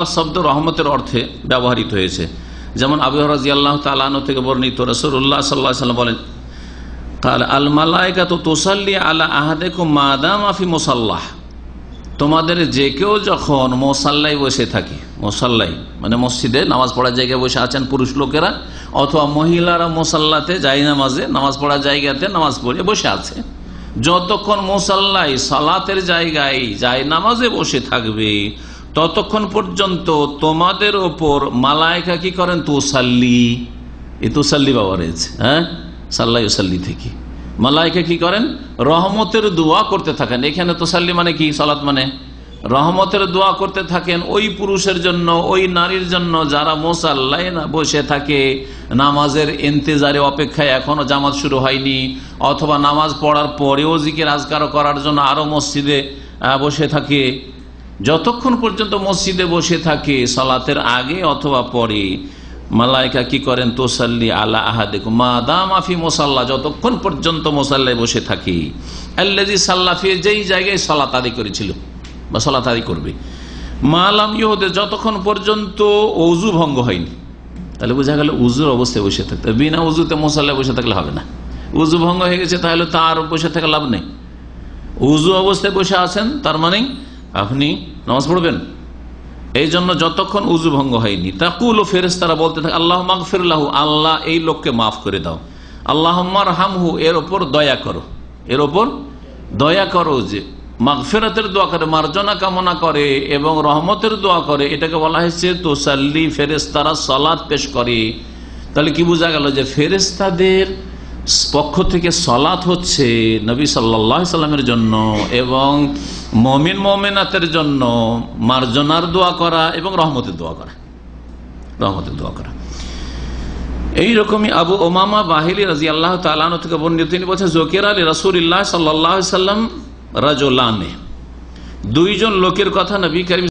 শব্দ রহমতের অর্থে ব্যবহৃত হয়েছে। যেমন আবু হুরায়রা রাদিয়াল্লাহু তাআলা আনহু থেকে বর্ণিত, রাসূলুল্লাহ সাল্লাল্লাহু আলাইহি ওয়াসাল্লাম বলেন, قال الملائكة تصلي على أحدكم ما دام في مصلاه। তোমাদের যে কেউ যখন মুসাল্লায় বসে থাকে, মুসাল্লাই মানে মসজিদে নামাজ পড়ার জায়গায় বসে আছেন পুরুষ লোকেরা, অথবা মহিলারা মুসাল্লাতে যাই নামাজে নামাজ পড়ার জায়গাতে নামাজ পড়ে বসে আছে, যতক্ষণ মুসাল্লাই সালাতের জায়গায় যাই নামাজে বসে থাকবে ততক্ষণ পর্যন্ত তোমাদের ওপর মালায়েকা কি করেন? তুসাল্লি। এই তুসাল্লি বাবা রয়েছে, হ্যাঁ, সাল্লাই সাল্লি থেকে মালায়েকা কি করেন? রহমতের দোয়া করতে থাকেন। এখানে তুসাল্লি মানে কি? সালাত মানে রহমতের দোয়া করতে থাকেন ওই পুরুষের জন্য, ওই নারীর জন্য যারা মুসাল্লায় না বসে থাকে, নামাজের ইন্তজারে অপেক্ষায়, এখনো জামাত শুরু হয়নি, অথবা নামাজ পড়ার পরেও জিকির আজকার করার জন্য আরো মসজিদে বসে থাকে। যতক্ষণ পর্যন্ত মসজিদে বসে থাকে সালাতের আগে অথবা পরে, মালায়েকা কি করেন? তুসাল্লি আলা আহাদিকুম মা দামা ফি মুসাল্লা, যতক্ষণ পর্যন্ত মুসাল্লায় বসে থাকে, আল্লাযী সাল্লা ফি, যেই জায়গায় সালাত আদায় করেছিল বা সালাত আদায় করবে, মা লাম ইউহদে, যতক্ষণ পর্যন্ত ওযু ভঙ্গ হয়নি। তাহলে বোঝা গেল উযুর অবস্থায় বসে থাকতে, বিনা উযুতে মুসাল্লায় বসে থাকলে হবে না। উযু ভঙ্গ হয়ে গেছে, তাহলে তার বসে থাকা লাভ নেই। উযু অবস্থায় বসে আছেন, তার মানে আপনি নামাজ পড়বেন। এই জন্য যতক্ষণ উযু ভঙ্গ হয়নি, তাকুলু, ফেরেশতারা বলতে থাকে, আল্লাহুম্মা আগফির লাহু, আল্লাহ এই লোককে মাফ করে দাও। আল্লাহুম্মা আরহামহু, এর ওপর দয়া করো, এর ওপর দয়া করো। যে মাগফিরাতের দোয়া করে, মার্জনা কামনা করে এবং রহমতের দোয়া করে, এটাকে বলা হয়েছে তুসাল্লি। ফেরেশতারা সালাত পেশ করে। তাহলে কি বোঝা গেল? যে ফেরেশতাদের পক্ষ থেকে সালাত হচ্ছে নবী সাল্লাল্লাহু আলাইহি সাল্লামের জন্য এবং মুমিন মুমিনাতের জন্য মার্জনার দোয়া করা এবং রহমতের দোয়া করা, রহমতের দোয়া করা। এইরকমই আবু উমামা বাহিলি রাদিয়াল্লাহু তাআলা আনহু থেকে বর্ণিত, তিনি বলেছেন, যুকিরা লি রাসূলিল্লাহ সাল্লাল্লাহু আলাইহি সাল্লাম রাজুলানে, দুইজন লোকের কথা নবী কারীম